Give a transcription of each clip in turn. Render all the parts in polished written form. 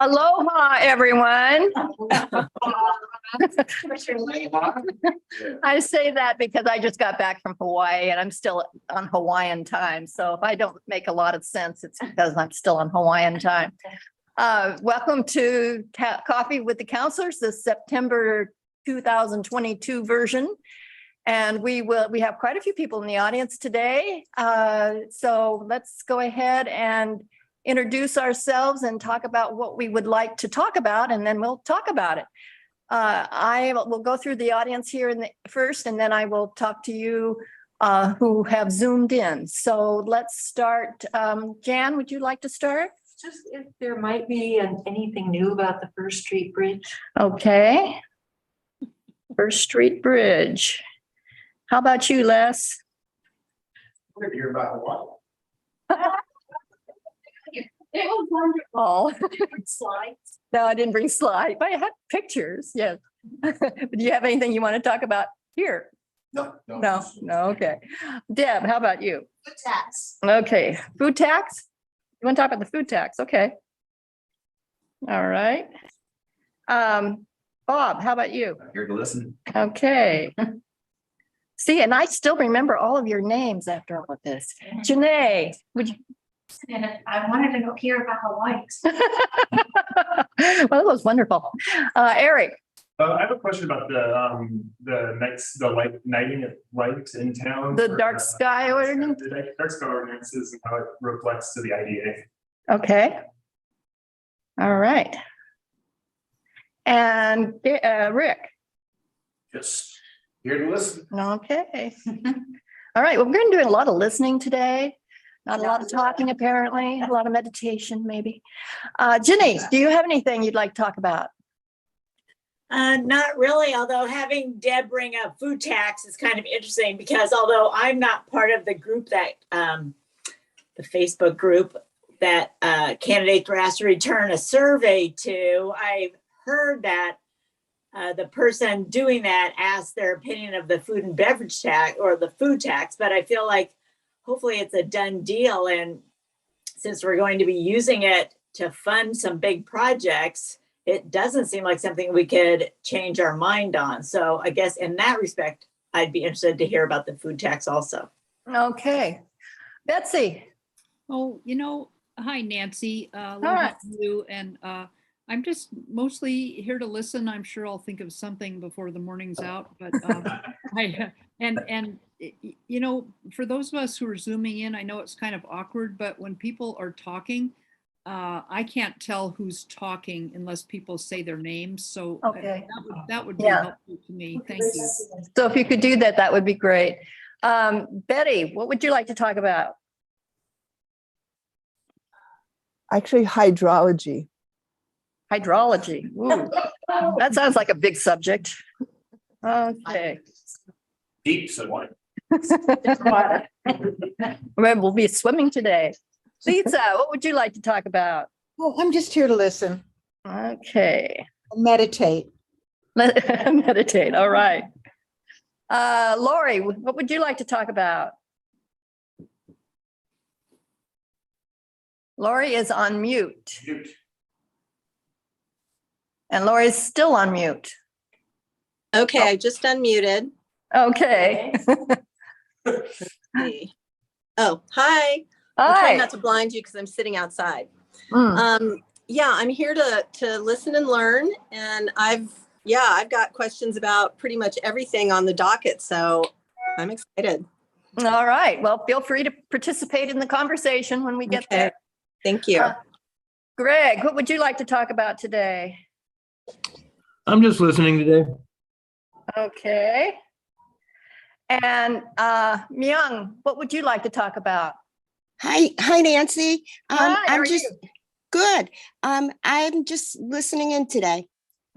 Aloha, everyone. I say that because I just got back from Hawaii and I'm still on Hawaiian time. So if I don't make a lot of sense, it's because I'm still on Hawaiian time. Welcome to Coffee with the Councilors, the September 2022 version. And we have quite a few people in the audience today. So let's go ahead and introduce ourselves and talk about what we would like to talk about, and then we'll talk about it. I will go through the audience here first, and then I will talk to you who have zoomed in. So let's start. Jan, would you like to start? Just if there might be anything new about the First Street Bridge. Okay. First Street Bridge. How about you, Les? We're here about what? It was wonderful. Slides? No, I didn't bring slides, but I had pictures. Yes. Do you have anything you want to talk about here? No. No. Okay. Deb, how about you? Food tax. Okay. Food tax? You want to talk about the food tax? Okay. All right. Bob, how about you? Here to listen. Okay. See, and I still remember all of your names after all of this. Janae, would you? I wanted to go hear about Hawaii. Well, it was wonderful. Eric. I have a question about the lighting of lights in town. The dark sky ordinance? The dark sky ordinances and how it reflects to the IDA. Okay. All right. And Rick. Just here to listen. Okay. All right. Well, we're going to do a lot of listening today. Not a lot of talking, apparently. A lot of meditation, maybe. Jenny, do you have anything you'd like to talk about? Not really, although having Deb bring up food tax is kind of interesting because although I'm not part of the group that, the Facebook group that candidates were asked to return a survey to, I've heard that the person doing that asked their opinion of the food and beverage tax or the food tax, but I feel like hopefully it's a done deal. And since we're going to be using it to fund some big projects, it doesn't seem like something we could change our mind on. So I guess in that respect, I'd be interested to hear about the food tax also. Okay. Betsy. Oh, hi, Nancy. Hi. You and I'm just mostly here to listen. I'm sure I'll think of something before the morning's out, but for those of us who are zooming in, I know it's kind of awkward, but when people are talking, I can't tell who's talking unless people say their names. So Okay. that would be helpful to me. Thank you. So if you could do that, that would be great. Betty, what would you like to talk about? Actually, hydrology. Hydrology. Ooh, that sounds like a big subject. Okay. Deep, so what? We'll be swimming today. Lisa, what would you like to talk about? Oh, I'm just here to listen. Okay. Meditate. Meditate. All right. Lori, what would you like to talk about? Lori is on mute. And Lori's still on mute. Okay, I just unmuted. Okay. Oh, hi. I'm Hi. trying not to blind you because I'm sitting outside. Yeah, I'm here to listen and learn. And I've got questions about pretty much everything on the docket. So I'm excited. All right. Well, feel free to participate in the conversation when we get there. Thank you. Greg, what would you like to talk about today? I'm just listening today. Okay. And Myung, what would you like to talk about? Hi, Nancy. Hi, how I'm are just you? good. I'm just listening in today.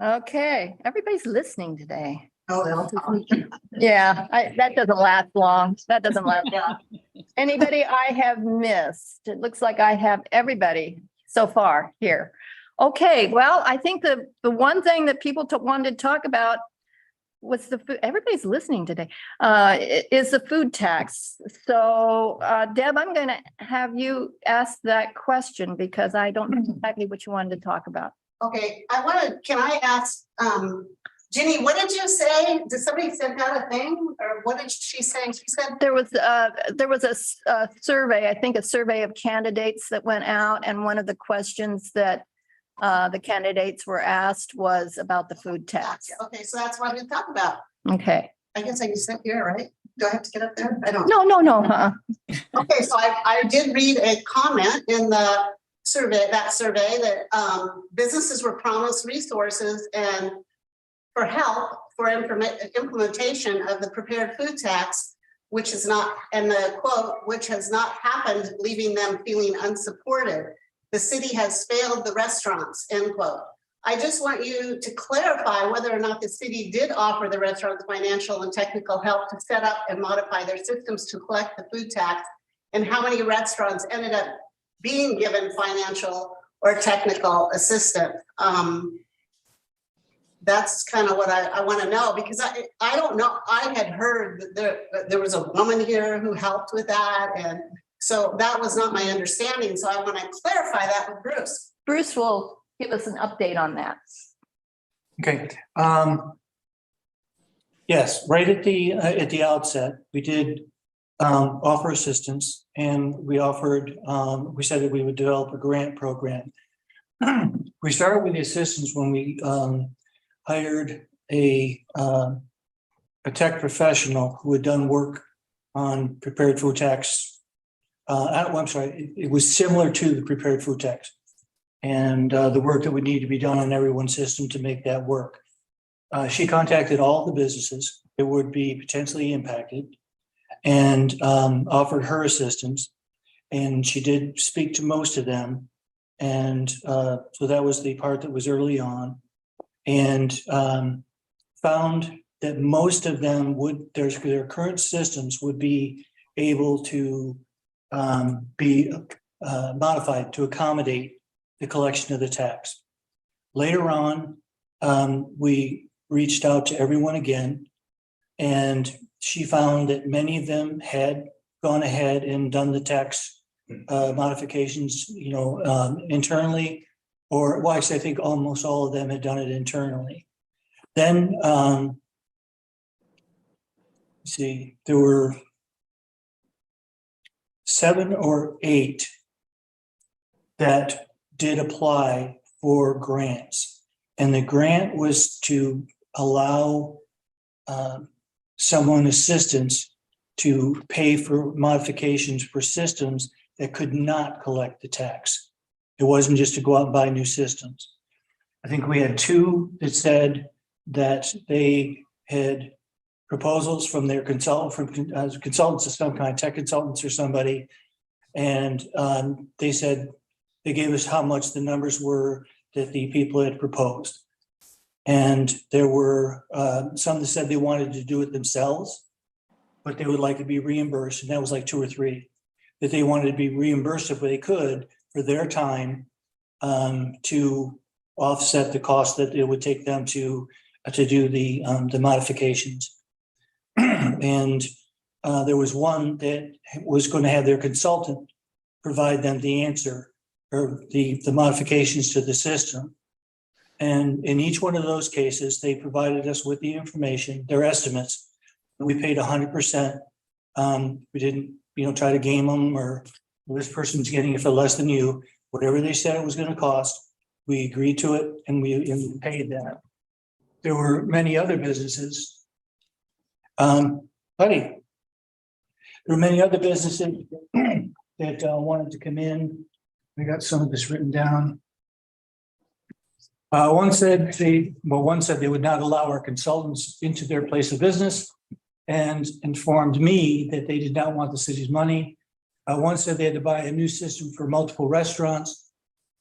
Okay, everybody's listening today. Yeah, that doesn't last long. That doesn't last long. Anybody I have missed? It looks like I have everybody so far here. Okay, well, I think the one thing that people wanted to talk about was the food, everybody's listening today, is the food tax. So Deb, I'm going to have you ask that question because I don't know exactly what you wanted to talk about. Okay, can I ask, Ginny, what did you say? Did somebody send out a thing or what did she say? She said, There was a survey, I think a survey of candidates that went out, and one of the questions that the candidates were asked was about the food tax. okay, so that's what I'm gonna talk about. Okay. I guess I can sit here, right? Do I have to get up there? I don't. No. Okay, so I did read a comment in the survey, that businesses were promised resources and for help for implementation of the prepared food tax, which is not, and the quote, which has not happened, leaving them feeling unsupported. The city has failed the restaurants, end quote. I just want you to clarify whether or not the city did offer the restaurants financial and technical help to set up and modify their systems to collect the food tax, and how many restaurants ended up being given financial or technical assistance. That's kind of what I want to know, because I don't know. I had heard that there was a woman here who helped with that, and so that was not my understanding. So I want to clarify that with Bruce. Bruce will give us an update on that. Okay. Yes, right at the outset, we did offer assistance, and we offered, we said that we would develop a grant program. We started with the assistance when we hired a tech professional who had done work on prepared food tax. I'm sorry, it was similar to the prepared food tax and the work that would need to be done on everyone's system to make that work. She contacted all the businesses that would be potentially impacted and offered her assistance. And she did speak to most of them. And so that was the part that was early on. And found that most of them would, their current systems would be able to be modified to accommodate the collection of the tax. Later on, we reached out to everyone again, and she found that many of them had gone ahead and done the tax modifications, internally, or well, actually, I think almost all of them had done it internally. Then, let's see, there were 7 or 8 that did apply for grants. And the grant was to allow someone assistance to pay for modifications for systems that could not collect the tax. It wasn't just to go out and buy new systems. I think we had 2 that said that they had proposals from their consultants of some kind, tech consultants or somebody. And they said, they gave us how much the numbers were that the people had proposed. And there were some that said they wanted to do it themselves, but they would like to be reimbursed. And that was like 2 or 3, that they wanted to be reimbursed if they could for their time to offset the cost that it would take them to do the modifications. And there was one that was going to have their consultant provide them the answer or the modifications to the system. And in each one of those cases, they provided us with the information, their estimates. We paid 100%. We didn't, try to game them or this person's getting it for less than you. Whatever they said it was going to cost, we agreed to it and we paid that. There were many other businesses. There were many other businesses that wanted to come in. We got some of this written down. One said they would not allow our consultants into their place of business and informed me that they did not want the city's money. One said they had to buy a new system for multiple restaurants.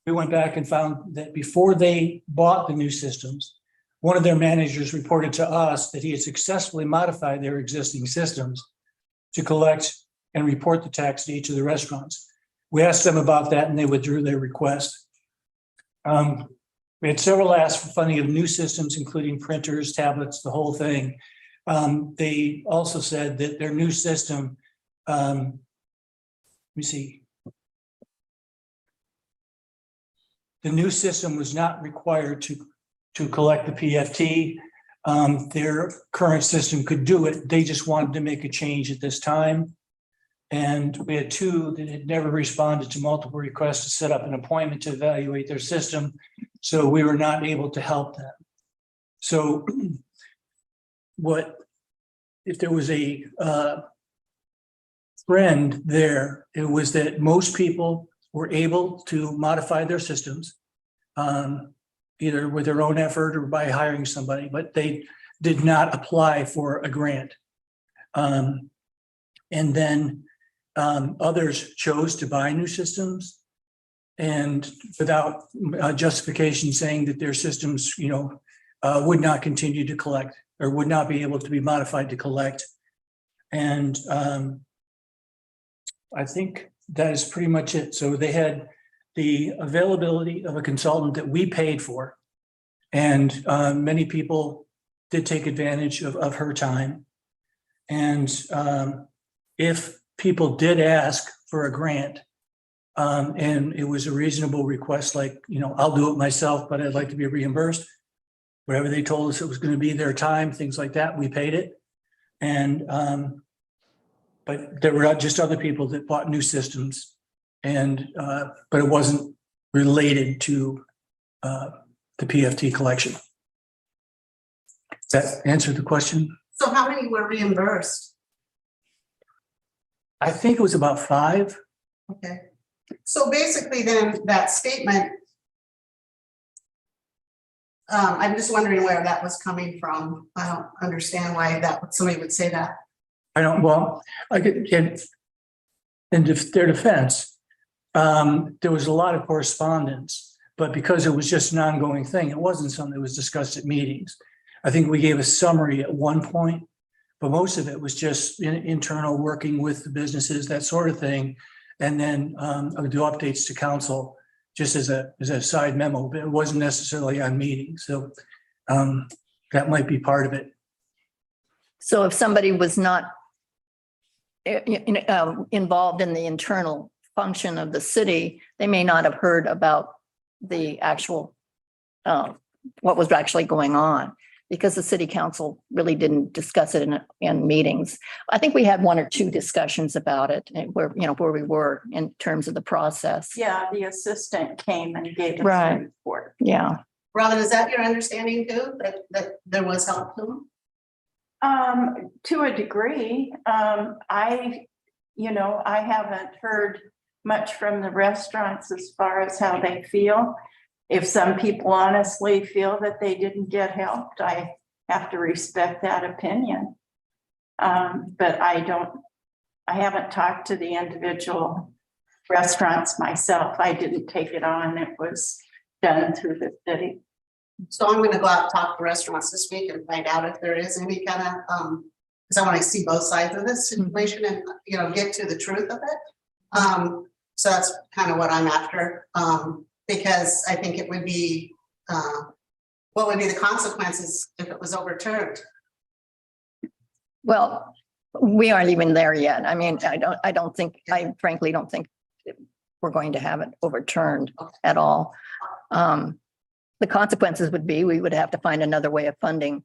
We went back and found that before they bought the new systems, one of their managers reported to us that he had successfully modified their existing systems to collect and report the tax to each of the restaurants. We asked them about that and they withdrew their request. We had several asks for funding of new systems, including printers, tablets, the whole thing. They also said that their new system, let me see. The new system was not required to collect the PFT. Their current system could do it. They just wanted to make a change at this time. And we had two that had never responded to multiple requests to set up an appointment to evaluate their system. So we were not able to help them. So if there was a trend there, it was that most people were able to modify their systems, either with their own effort or by hiring somebody, but they did not apply for a grant. And then others chose to buy new systems and without justification saying that their systems, would not continue to collect or would not be able to be modified to collect. And I think that is pretty much it. So they had the availability of a consultant that we paid for. And many people did take advantage of her time. And if people did ask for a grant, and it was a reasonable request, like, I'll do it myself, but I'd like to be reimbursed. Whatever they told us it was going to be their time, things like that, we paid it. And but there were just other people that bought new systems, and but it wasn't related to the PFT collection. Does that answer the question? So how many were reimbursed? I think it was about 5. Okay. So basically then that statement, I'm just wondering where that was coming from. I don't understand why somebody would say that. I could, in their defense, there was a lot of correspondence, but because it was just an ongoing thing, it wasn't something that was discussed at meetings. I think we gave a summary at one point, but most of it was just internal working with the businesses, that sort of thing. And then I would do updates to council just as a side memo, but it wasn't necessarily on meetings. So that might be part of it. So if somebody was not involved in the internal function of the city, they may not have heard about the actual, what was actually going on, because the city council really didn't discuss it in meetings. I think we had 1 or 2 discussions about it, where we were in terms of the process. Yeah, the assistant came and gave us Right. a report. Yeah. Robin, is that your understanding too, that there was help to them? To a degree, I haven't heard much from the restaurants as far as how they feel. If some people honestly feel that they didn't get helped, I have to respect that opinion. But I haven't talked to the individual restaurants myself. I didn't take it on. It was done through the city. So I'm gonna go out and talk to restaurants this week and find out if there is any kind of, because I want to see both sides of this situation and, get to the truth of it. So that's kind of what I'm after, because I think it would be, what would be the consequences if it was overturned? Well, we aren't even there yet. I mean, I frankly don't think we're going to have it overturned at all. The consequences would be, we would have to find another way of funding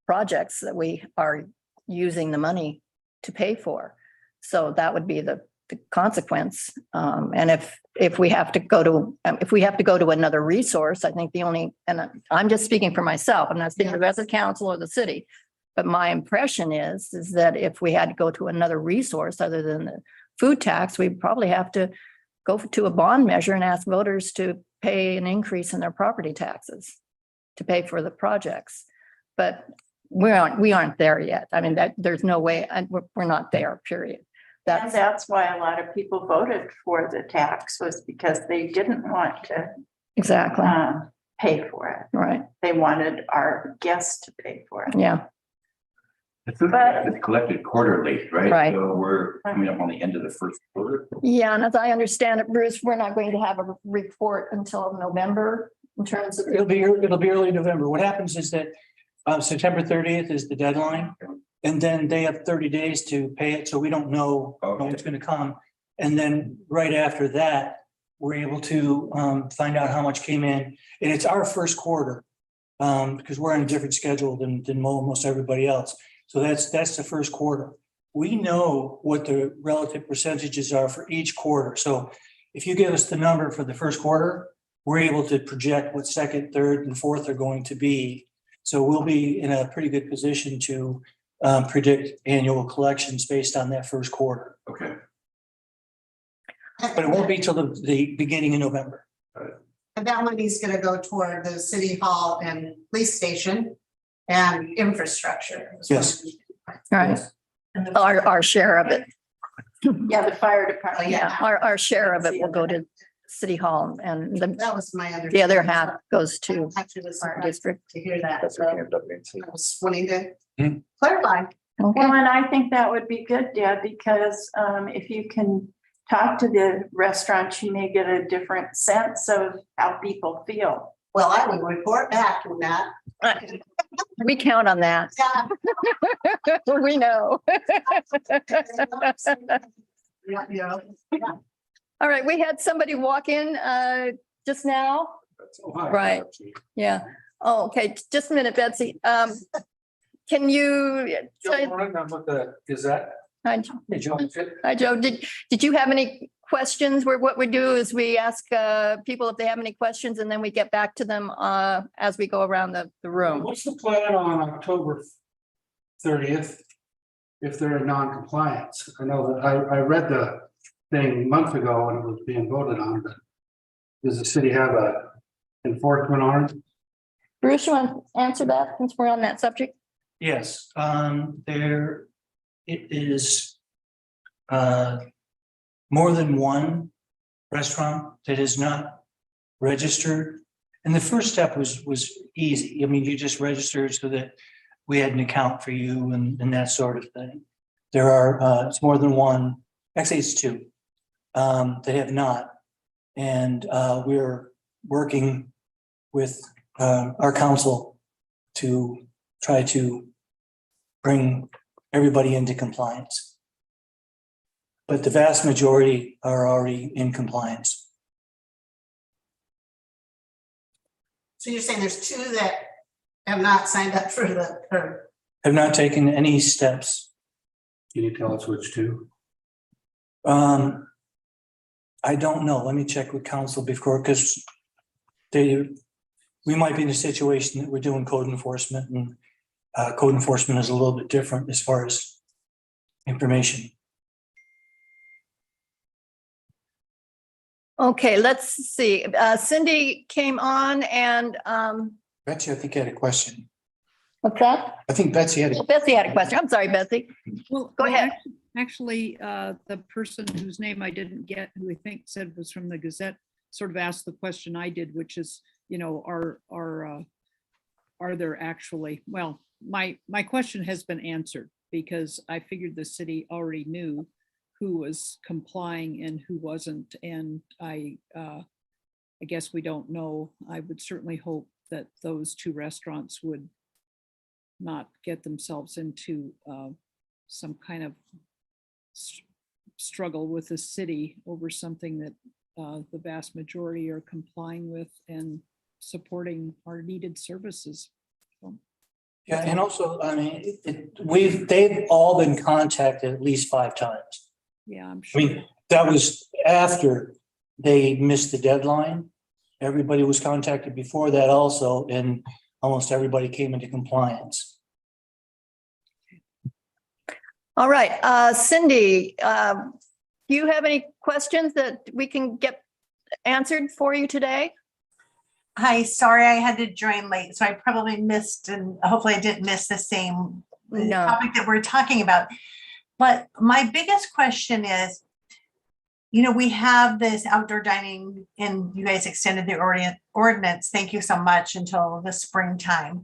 projects that we are using the money to pay for. So that would be the consequence. And if we have to go to another resource, I think and I'm just speaking for myself, I'm not speaking for the rest of the council or the city, but my impression is that if we had to go to another resource other than the food tax, we'd probably have to go to a bond measure and ask voters to pay an increase in their property taxes to pay for the projects. But we aren't there yet. I mean, there's no way, we're not there, period. And that's why a lot of people voted for the tax, was because they didn't want to exactly pay for it. Right. They wanted our guests to pay for it. Yeah. It's collected quarterly, right? Right. So we're coming up on the end of the first quarter. Yeah, and as I understand it, Bruce, we're not going to have a report until November, in terms of? It'll be early November. What happens is that September 30th is the deadline. And then they have 30 days to pay it, so we don't know when it's gonna come. And then right after that, we're able to find out how much came in. And it's our first quarter, because we're on a different schedule than almost everybody else. So that's the first quarter. We know what the relative percentages are for each quarter. So if you give us the number for the first quarter, we're able to project what second, third, and fourth are going to be. So we'll be in a pretty good position to predict annual collections based on that first quarter. Okay. But it won't be till the beginning of November. And that money's gonna go toward the city hall and police station and infrastructure. Yes. Right, our share of it. Yeah, the fire department. Yeah, our share of it will go to City Hall and That was my understanding. the other half goes to Actually, was our surprised district. to hear that. So I was wanting to Hmm. clarify. Well, and I think that would be good, Deb, because if you can talk to the restaurants, you may get a different sense of how people feel. Well, I would report back on that. We count on that. Yeah. We know. Yeah, yeah. All right, we had somebody walk in just now. Right. Yeah. Oh, okay, just a minute, Betsy. Can you? Is that? Hi, Joe. Did you have any questions? What we do is we ask people if they have any questions and then we get back to them as we go around the room. What's the plan on October 30th? If they're in non-compliance? I know that I read the thing a month ago when it was being voted on, but does the city have a enforcement arm? Bruce, you want to answer that since we're on that subject? Yes, there it is more than one restaurant that is not registered. And the first step was easy. I mean, you just registered so that we had an account for you and that sort of thing. There are it's more than one, actually it's two that have not. And we're working with our council to try to bring everybody into compliance. But the vast majority are already in compliance. So you're saying there's two that have not signed up for Have not taken any steps. Can you tell us which two? I don't know. Let me check with council before, because we might be in a situation that we're doing code enforcement, and code enforcement is a little bit different as far as information. Okay, let's see. Cindy came on and Betsy, I think had a question. what's that? I think Betsy had a Betsy had a question. I'm sorry, Betsy. Well, Go ahead. Actually, the person whose name I didn't get, who I think said was from the Gazette, sort of asked the question I did, which is, you know, are there actually, well, my question has been answered because I figured the city already knew who was complying and who wasn't. And I guess we don't know. I would certainly hope that those two restaurants would not get themselves into some kind of struggle with the city over something that the vast majority are complying with and supporting our needed services. So, Yeah, and also, I mean, they've all been contacted at least 5 times. yeah, I'm I sure. mean, that was after they missed the deadline. Everybody was contacted before that also, and almost everybody came into compliance. All right, Cindy, do you have any questions that we can get answered for you today? Hi, sorry I had to join late, so I probably missed, and hopefully I didn't miss the same No. topic that we're talking about. But my biggest question is, you know, we have this outdoor dining and you guys extended the ordinance. Thank you so much until the springtime.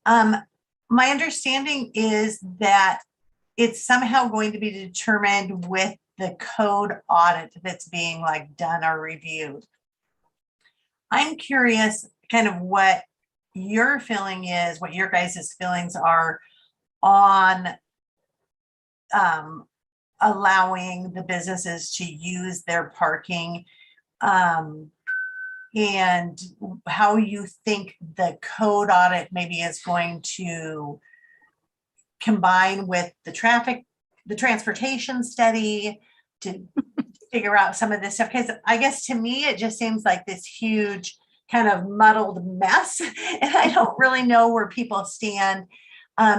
My understanding is that it's somehow going to be determined with the code audit that's being like done or reviewed. I'm curious, kind of what your feeling is, what your guys' feelings are on allowing the businesses to use their parking, and how you think the code audit maybe is going to combine with the transportation study to figure out some of this stuff. Because I guess to me, it just seems like this huge kind of muddled mess. And I don't really know where people stand,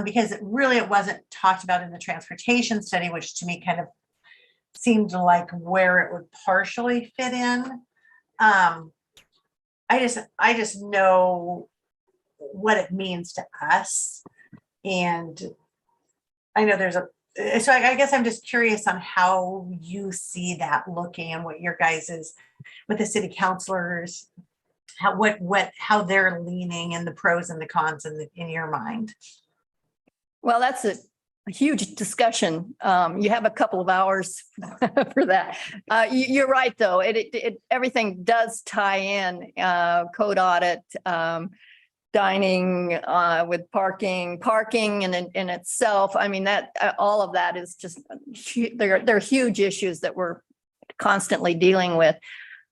because it wasn't talked about in the transportation study, which to me kind of seemed like where it would partially fit in. I just know what it means to us. And I know so I guess I'm just curious on how you see that looking and what your guys is with the city councilors, how they're leaning and the pros and the cons in your mind. Well, that's a huge discussion. You have a couple of hours for that. You're right, though. Everything does tie in, code audit, dining, with parking in itself. I mean, that all of that is just, they're huge issues that we're constantly dealing with.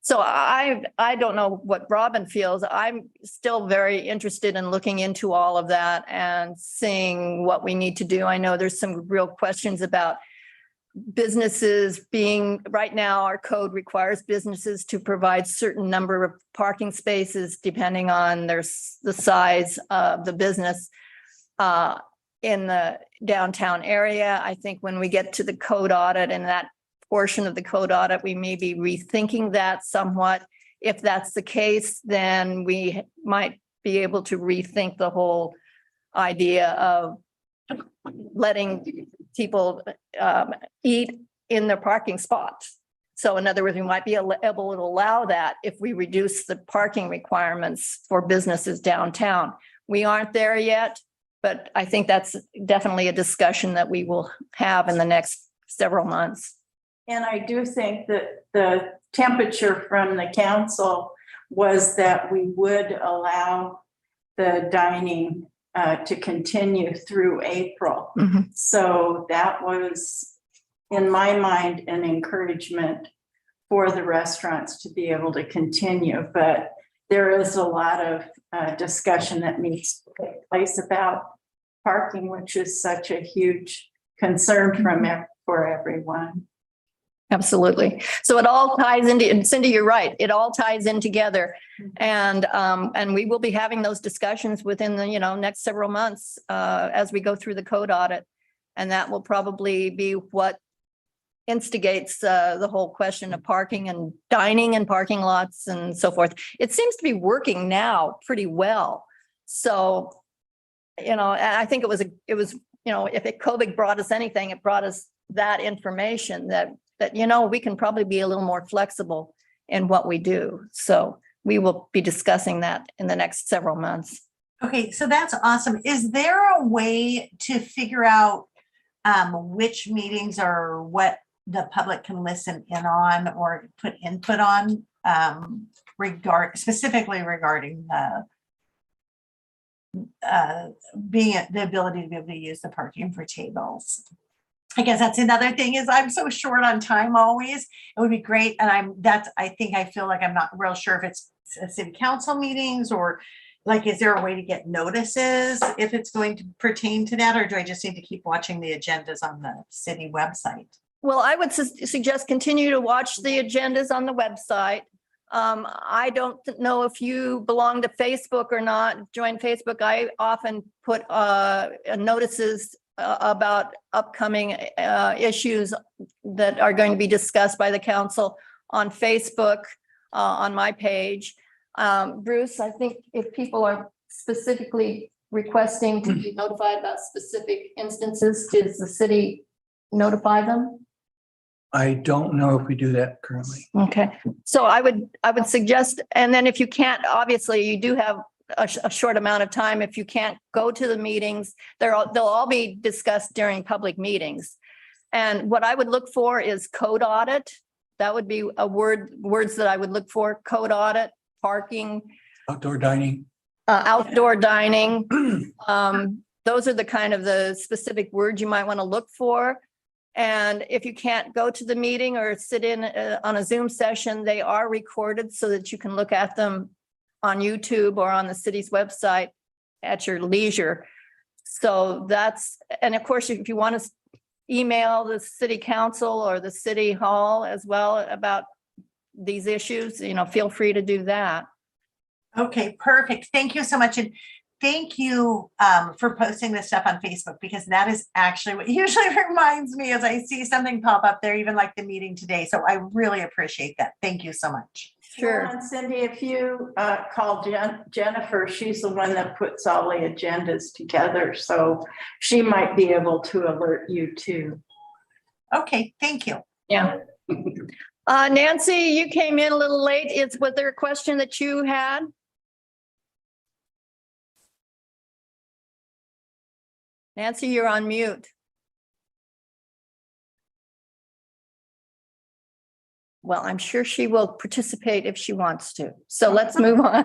So I don't know what Robin feels. I'm still very interested in looking into all of that and seeing what we need to do. I know there's some real questions about businesses being, right now, our code requires businesses to provide certain number of parking spaces depending on the size of the business in the downtown area. I think when we get to the code audit and that portion of the code audit, we may be rethinking that somewhat. If that's the case, then we might be able to rethink the whole idea of letting people eat in their parking spots. So in other words, we might be able to allow that if we reduce the parking requirements for businesses downtown. We aren't there yet, but I think that's definitely a discussion that we will have in the next several months. And I do think that the temperature from the council was that we would allow the dining to continue through April. Mhm. So that was, in my mind, an encouragement for the restaurants to be able to continue. But there is a lot of discussion that needs to take place about parking, which is such a huge concern for everyone. Absolutely. So it all ties into, and Cindy, you're right. It all ties in together. And we will be having those discussions within the, next several months as we go through the code audit. And that will probably be what instigates the whole question of parking and dining and parking lots and so forth. It seems to be working now pretty well. So, I think it was, if COVID brought us anything, it brought us that information that we can probably be a little more flexible in what we do. So we will be discussing that in the next several months. Okay, so that's awesome. Is there a way to figure out which meetings or what the public can listen in on or put input on specifically regarding the ability to be able to use the parking for tables? I guess that's another thing is I'm so short on time always. It would be great. And I feel like I'm not real sure if it's city council meetings or like, is there a way to get notices if it's going to pertain to that? Or do I just need to keep watching the agendas on the city website? Well, I would suggest continue to watch the agendas on the website. I don't know if you belong to Facebook or not, join Facebook. I often put notices about upcoming issues that are going to be discussed by the council on Facebook, on my page. Bruce, I think if people are specifically requesting to be notified about specific instances, does the city notify them? I don't know if we do that currently. Okay, so I would suggest, and then if you can't, obviously you do have a short amount of time. If you can't go to the meetings, they'll all be discussed during public meetings. And what I would look for is code audit. That would be words that I would look for: code audit, parking, Outdoor dining. outdoor dining. Those are the kind of the specific words you might want to look for. And if you can't go to the meeting or sit in on a Zoom session, they are recorded so that you can look at them on YouTube or on the city's website at your leisure. So that's, and of course, if you want to email the city council or the city hall as well about these issues, you know, feel free to do that. Okay, perfect. Thank you so much. And thank you for posting this stuff on Facebook, because that is actually what usually reminds me as I see something pop up there, even like the meeting today. So I really appreciate that. Thank you so much. Sure. And Cindy, if you call Jennifer, she's the one that puts all the agendas together. So she might be able to alert you too. Okay, thank you. Yeah. Nancy, you came in a little late. Was there a question that you had? Nancy, you're on mute. Well, I'm sure she will participate if she wants to. So let's move on.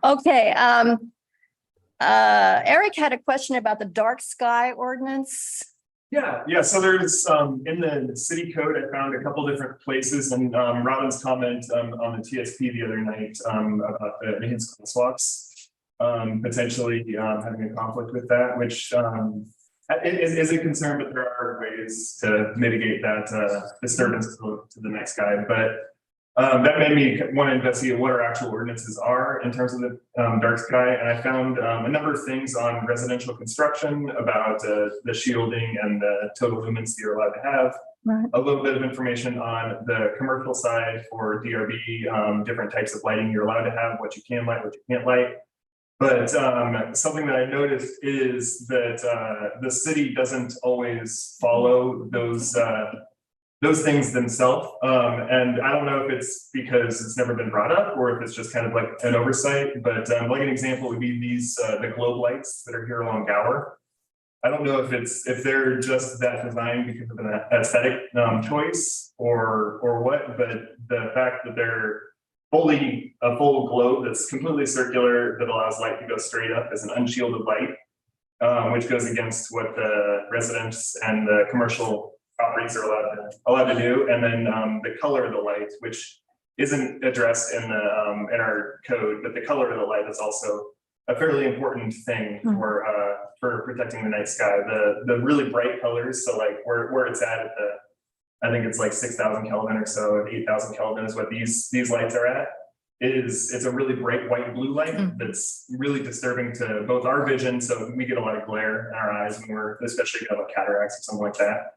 Okay. Eric had a question about the dark sky ordinance. Yeah. So there's in the city code, I found a couple different places, and Robin's comment on the TSP the other night about the enhanced crosswalks potentially having a conflict with that, which is a concern, but there are ways to mitigate that disturbance to the next guy. But that made me want to investigate what our actual ordinances are in terms of the dark sky. And I found a number of things on residential construction about the shielding and the total lumens that you're allowed to have. Right. A little bit of information on the commercial side for DRB, different types of lighting you're allowed to have, what you can light, what you can't light. But something that I noticed is that the city doesn't always follow those things themselves. And I don't know if it's because it's never been brought up or if it's just kind of like an oversight. But like an example would be these the globe lights that are here along Gower. I don't know if they're just that designed because of an aesthetic choice or what, but the fact that they're fully a full globe that's completely circular that allows light to go straight up as an unshielded light, which goes against what the residents and the commercial properties are allowed to do. And then the color of the light, which isn't addressed in the in our code, but the color of the light is also a fairly important thing for protecting the night sky. The really bright colors, so like where it's at the, I think it's like 6,000 Kelvin or so, and 8,000 Kelvin is what these lights are at. It's a really bright white blue light that's really disturbing to both our vision. So we get a lot of glare in our eyes when we're, especially if you have like cataracts or something like that.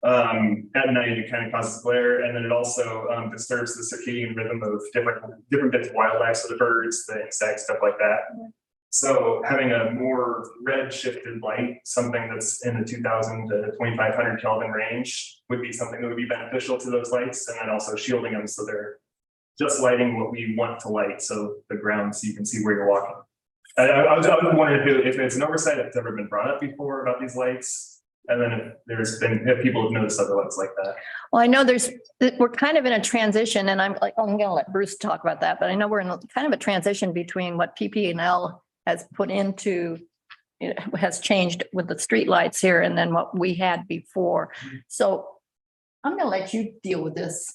At night, it kind of causes glare, and then it also disturbs the circadian rhythm of different bits of wildlife, so the birds, the insects, stuff like that. So having a more red shifted light, something that's in the 2,000 to 2,500 Kelvin range, would be something that would be beneficial to those lights, and then also shielding them so they're just lighting what we want to light, so the ground, so you can see where you're walking. I was wondering if it's an oversight, if it's ever been brought up before about these lights, and then if people have noticed other lights like that. Well, I know we're kind of in a transition, and I'm going to let Bruce talk about that, but I know we're in kind of a transition between what PP&L has put into, has changed with the streetlights here, and then what we had before. So I'm going to let you deal with this.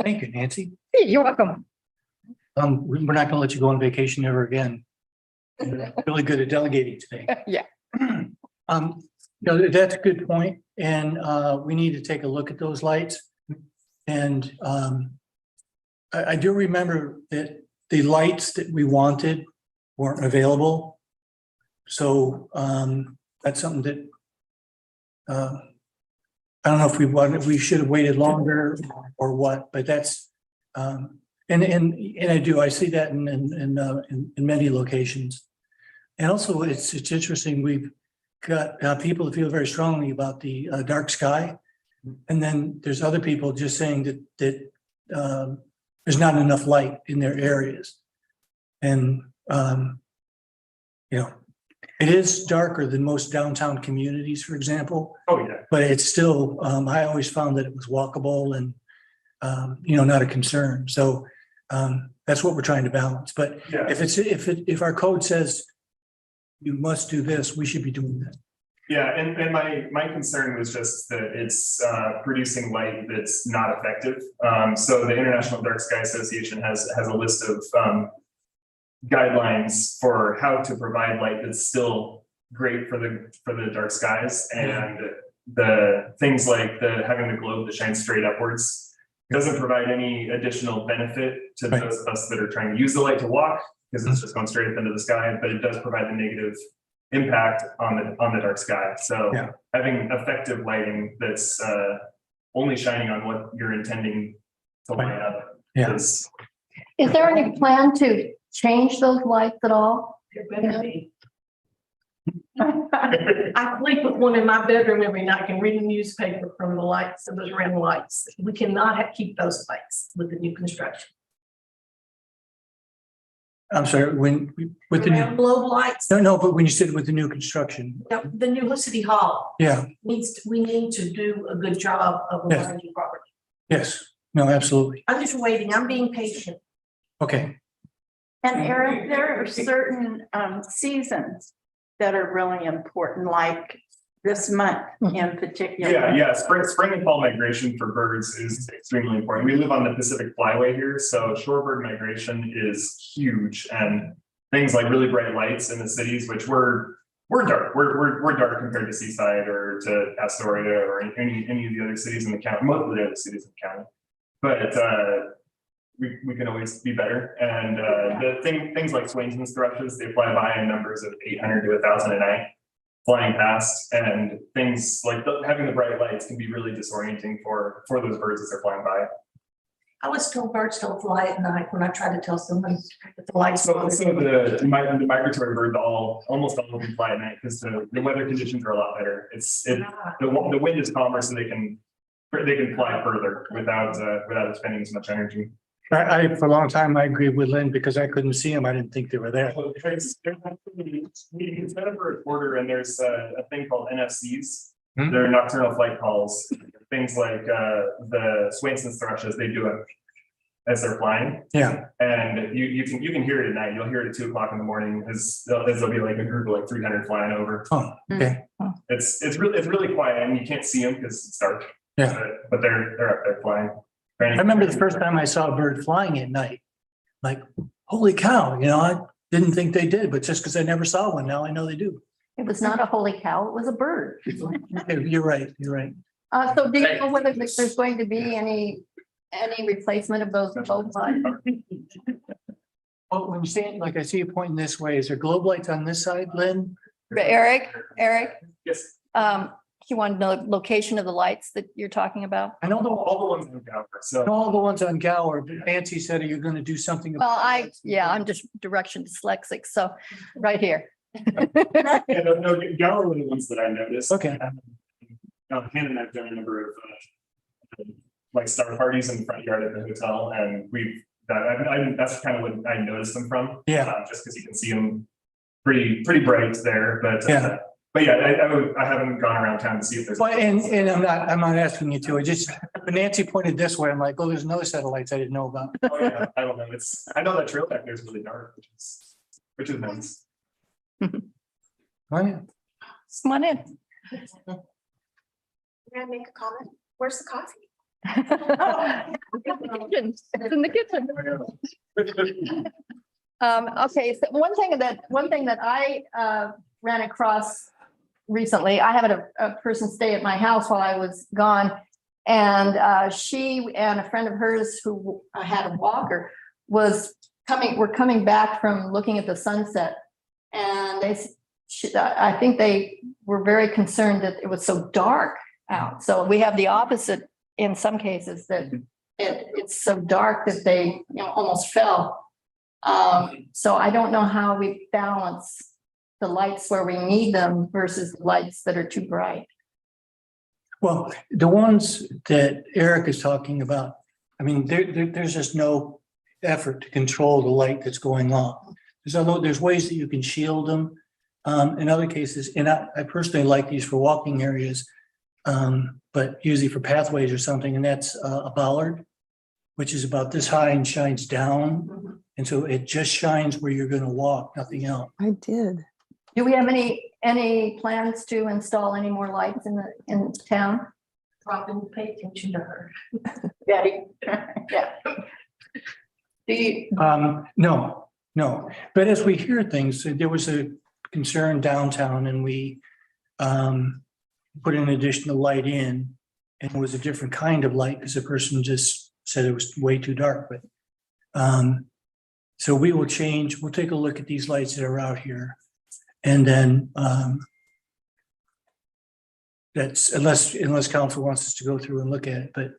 Thank you, Nancy. You're welcome. We're not going to let you go on vacation ever again. You're really good at delegating today. Yeah. That's a good point, and we need to take a look at those lights. And I do remember that the lights that we wanted weren't available. So that's something that I don't know if we should have waited longer or what, but that's and I see that in many locations. And also it's interesting, we've got people that feel very strongly about the dark sky. And then there's other people just saying that there's not enough light in their areas. And it is darker than most downtown communities, for example. Oh yeah. But it's still, I always found that it was walkable and, not a concern. So That's what we're trying to balance. But Yeah. if our code says you must do this, we should be doing that. Yeah, and my concern was just that it's producing light that's not effective. So the International Dark Sky Association has a list of guidelines for how to provide light that's still great for the dark skies, and the things like having the globe that shines straight upwards doesn't provide any additional benefit to those of us that are trying to use the light to walk, because it's just going straight up into the sky, but it does provide the negative impact on the dark sky. So having effective lighting that's only shining on what you're intending to light up is there any plan to change those lights at all? I sleep with one in my bedroom every night. I can read a newspaper from the lights of those red lights. We cannot keep those lights with the new construction. I'm sorry, with the new, Globe lights, no, but when you said with the new construction, the new City Hall we need to do a good job of aligning property. yes, no, absolutely. I'm just waiting. I'm being patient. Okay. And Eric, there are certain seasons that are really important, like this month in particular. Yeah. Spring and fall migration for birds is extremely important. We live on the Pacific Flyway here, so shorebird migration is huge, and things like really bright lights in the cities, which we're dark. We're dark compared to Seaside or to Astoria or any of the other cities in the county, most of the other cities in the county. But we can always be better. And things like Swainson's thrushes, they fly by in numbers of 800 to 1,000 a night, flying past, and things like having the bright lights can be really disorienting for those birds as they're flying by. I was told birds don't fly at night when I try to tell someone that the lights. So the migratory birds almost all of them fly at night because the weather conditions are a lot better. The wind is calmer, so they can fly further without spending as much energy. I for a long time, I agreed with Lynn because I couldn't see them. I didn't think they were there. We set up a recorder, and there's a thing called NFCs. They're nocturnal flight calls. Things like the Swainson's thrushes, they do it as they're flying. Yeah. And you can hear it at night. You'll hear it at 2 o'clock in the morning as there'll be like a group of like 300 flying over. Oh, okay. It's really quiet, and you can't see them because it's dark. Yeah. But they're up there flying. I remember the first time I saw a bird flying at night, like, holy cow, I didn't think they did, but just because I never saw one, now I know they do. It was not a holy cow, it was a bird. You're right. So do you know whether there's going to be any replacement of those globe lights? Well, when you say it, like I see you pointing this way, is there globe lights on this side, Lynn? Eric? Yes. You want to know the location of the lights that you're talking about? I know All the ones in Gower. So all the ones on Gower, but Nancy said, are you going to do something? Well, I'm just direction dyslexic, so right here. yeah, no, Gower were the ones that I noticed. Okay. Hannah and I've done a number of like star parties in the front yard at the hotel, and that's kind of what I noticed them from. Yeah. Just because you can see them pretty bright there, but But I haven't gone around town to see if there's. Well, and I'm not asking you to. But Nancy pointed this way. I'm like, oh, there's another set of lights I didn't know about. Oh yeah, I don't know. I know that trail back there is really dark, which is nice. Oh yeah. Come on in. Can I make a comment? Where's the coffee? It's in the kitchen. Okay, so one thing that I ran across recently, I had a person stay at my house while I was gone, and she and a friend of hers who had a walker were coming back from looking at the sunset, and I think they were very concerned that it was so dark out. So we have the opposite in some cases, that it's so dark that they almost fell. So I don't know how we balance the lights where we need them versus the lights that are too bright. Well, the ones that Eric is talking about, I mean, there's just no effort to control the light that's going on. There's ways that you can shield them. In other cases, and I personally like these for walking areas, but usually for pathways or something, and that's a bollard. which is about this high and shines down. Mhm. And so it just shines where you're gonna walk, nothing else. I did. Do we have any plans to install any more lights in town? Robin, pay attention to her. Betty. Yeah. Do you, No. But as we hear things, there was a concern downtown and we put an additional light in, and it was a different kind of light because the person just said it was way too dark, but so we'll take a look at these lights that are out here. And then that's unless council wants us to go through and look at it, but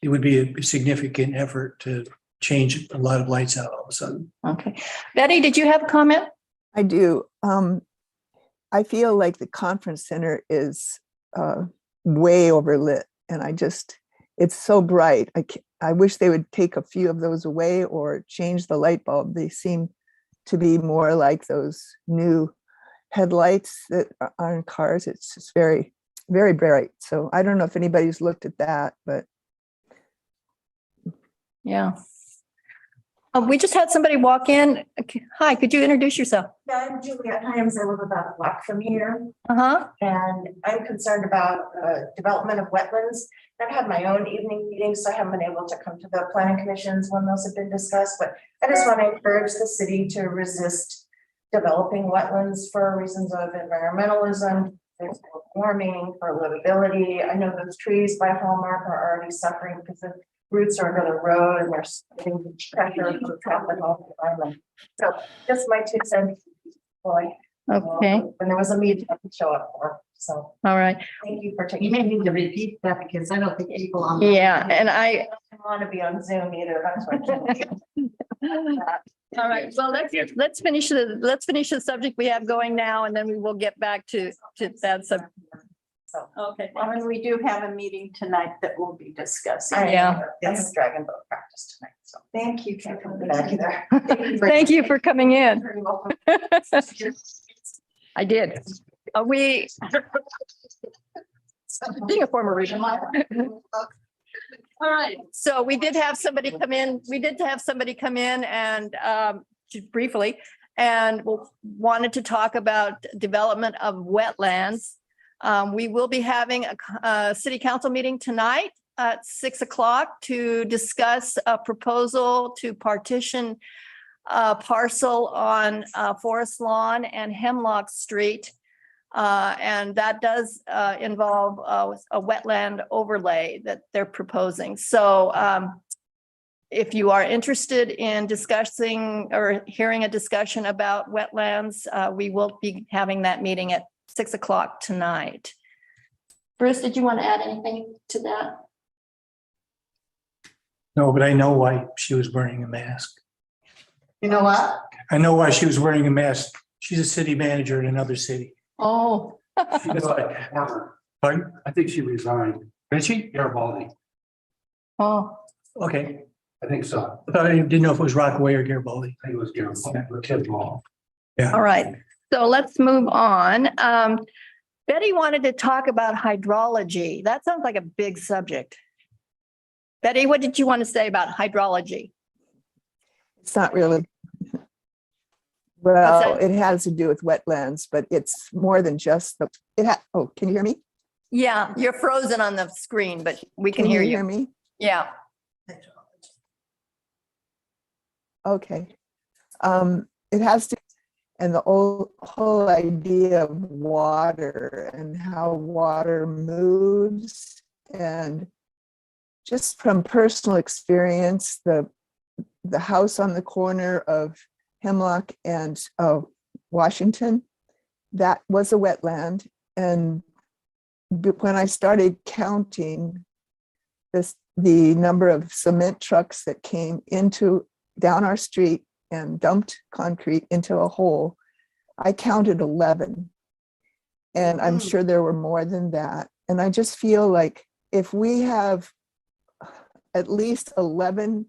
it would be a significant effort to change a lot of lights out all of a sudden. Okay. Betty, did you have a comment? I do. I feel like the conference center is way overlit, and it's so bright. I wish they would take a few of those away or change the light bulb. They seem to be more like those new headlights that are in cars. It's just very, very bright. So I don't know if anybody's looked at that, but Yeah. We just had somebody walk in. Okay. Hi, could you introduce yourself? Yeah, I'm Juliet Hyams. I live about a block from here, Uh-huh. and I'm concerned about development of wetlands. I've had my own evening meetings, so I haven't been able to come to the planning commissions when those have been discussed, but I just want to encourage the city to resist developing wetlands for reasons of environmentalism, there's warming, for livability. I know those trees by Hallmark are already suffering because the roots are under the road and there's pressure for traffic all the time. And so just my 2 cents. Boy. Okay. When there was a meeting I could show up for, so All right. thank you for taking. You may need to repeat that because I don't think people on. Yeah, and I don't want to be on Zoom either, that's what. all right, well, let's finish the subject we have going now, and then we will get back to that subject. So, Okay. well, and we do have a meeting tonight that we'll be discussing. Yeah. It's dragon boat practice tonight, so thank you for coming back either. Thank you for coming in. Very welcome. I did. We. Being a former region. All right, so we did have somebody come in. We did have somebody come in and just briefly, and wanted to talk about development of wetlands. We will be having a city council meeting tonight at 6 o'clock to discuss a proposal to partition a parcel on Forest Lawn and Hemlock Street. And that does involve a wetland overlay that they're proposing. So if you are interested in discussing or hearing a discussion about wetlands, we will be having that meeting at 6 o'clock tonight. Bruce, did you want to add anything to that? No, but I know why she was wearing a mask. You know what? I know why she was wearing a mask. She's a city manager in another city. Oh. Pardon? I think she resigned. Did she? Garibaldi, Oh, Okay. I think so. I thought I didn't know if it was Rockaway or Garibaldi. I think it was Garibaldi, the kid law. all right. So let's move on. Betty wanted to talk about hydrology. That sounds like a big subject. Betty, what did you want to say about hydrology? it's not really. Well, that? it has to do with wetlands, but it's more than just oh, can you hear me? Yeah, you're frozen on the screen, but we can hear you. me? Yeah. Okay. It has to, and the whole idea of water and how water moves, and just from personal experience, the house on the corner of Hemlock and Washington, that was a wetland. And when I started counting the number of cement trucks that came down our street and dumped concrete into a hole, I counted 11. And I'm sure there were more than that. And I just feel like if we have at least 11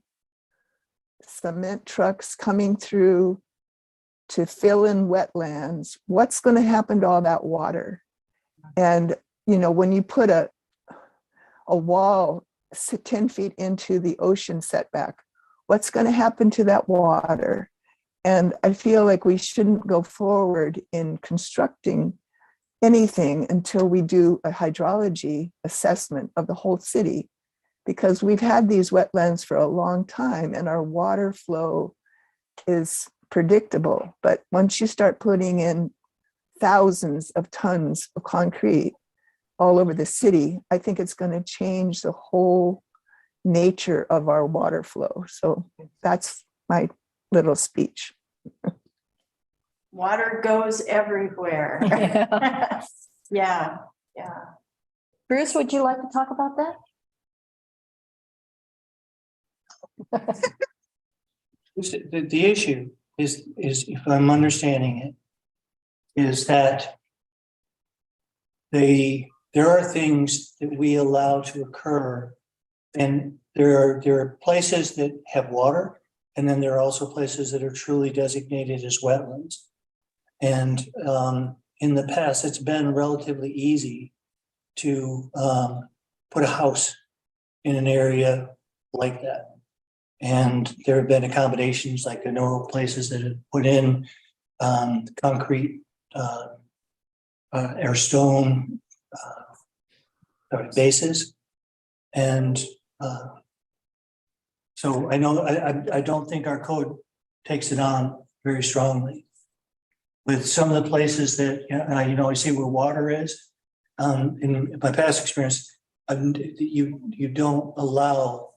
cement trucks coming through to fill in wetlands, what's going to happen to all that water? And, when you put a wall 10 feet into the ocean setback, what's going to happen to that water? And I feel like we shouldn't go forward in constructing anything until we do a hydrology assessment of the whole city, because we've had these wetlands for a long time and our water flow is predictable. But once you start putting in thousands of tons of concrete all over the city, I think it's going to change the whole nature of our water flow. So that's my little speech. Water goes everywhere. Yeah. Yeah, yeah. Bruce, would you like to talk about that? The issue is, if I'm understanding it, is that there are things that we allow to occur, and there are places that have water, and then there are also places that are truly designated as wetlands. And in the past, it's been relatively easy to put a house in an area like that. And there have been accommodations, like I know places that have put in concrete or stone bases. And so I know, I don't think our code takes it on very strongly. With some of the places that, I see where water is, in my past experience, you don't allow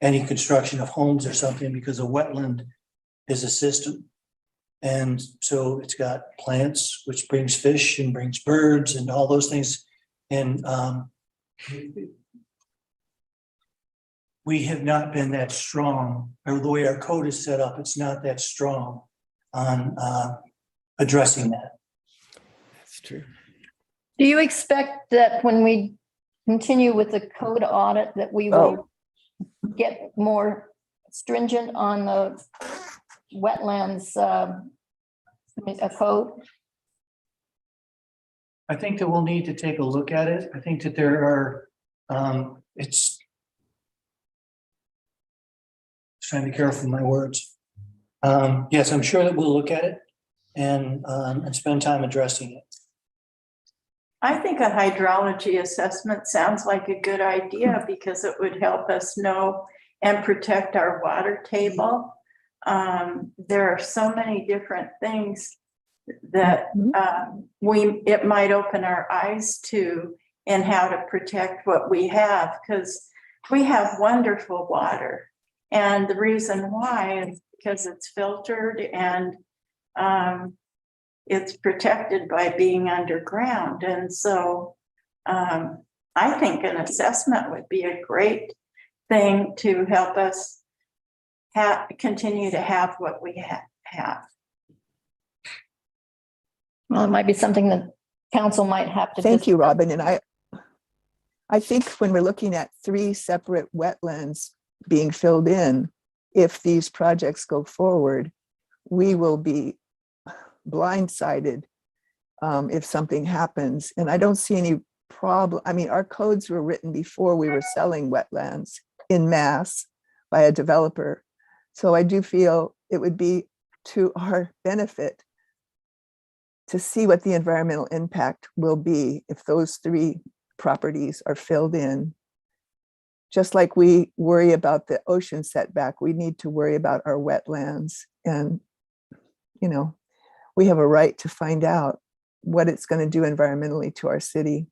any construction of homes or something, because a wetland is a system. And so it's got plants, which brings fish and brings birds and all those things. And we have not been that strong, or the way our code is set up, it's not that strong on addressing that. That's true. Do you expect that when we continue with the code audit that we will get more stringent on the wetlands code? I think that we'll need to take a look at it. I think that there are, trying to be careful with my words. Yes, I'm sure that we'll look at it and spend time addressing it. I think a hydrology assessment sounds like a good idea because it would help us know and protect our water table. There are so many different things that it might open our eyes to in how to protect what we have, because we have wonderful water. And the reason why is because it's filtered and it's protected by being underground. And so I think an assessment would be a great thing to help us continue to have what we have. Well, it might be something that council might have to. Thank you, Robin. And I think when we're looking at 3 separate wetlands being filled in, if these projects go forward, we will be blindsided if something happens. And I don't see any problem. I mean, our codes were written before we were selling wetlands in mass by a developer. So I do feel it would be to our benefit to see what the environmental impact will be if those 3 properties are filled in. Just like we worry about the ocean setback, we need to worry about our wetlands. And, we have a right to find out what it's going to do environmentally to our city.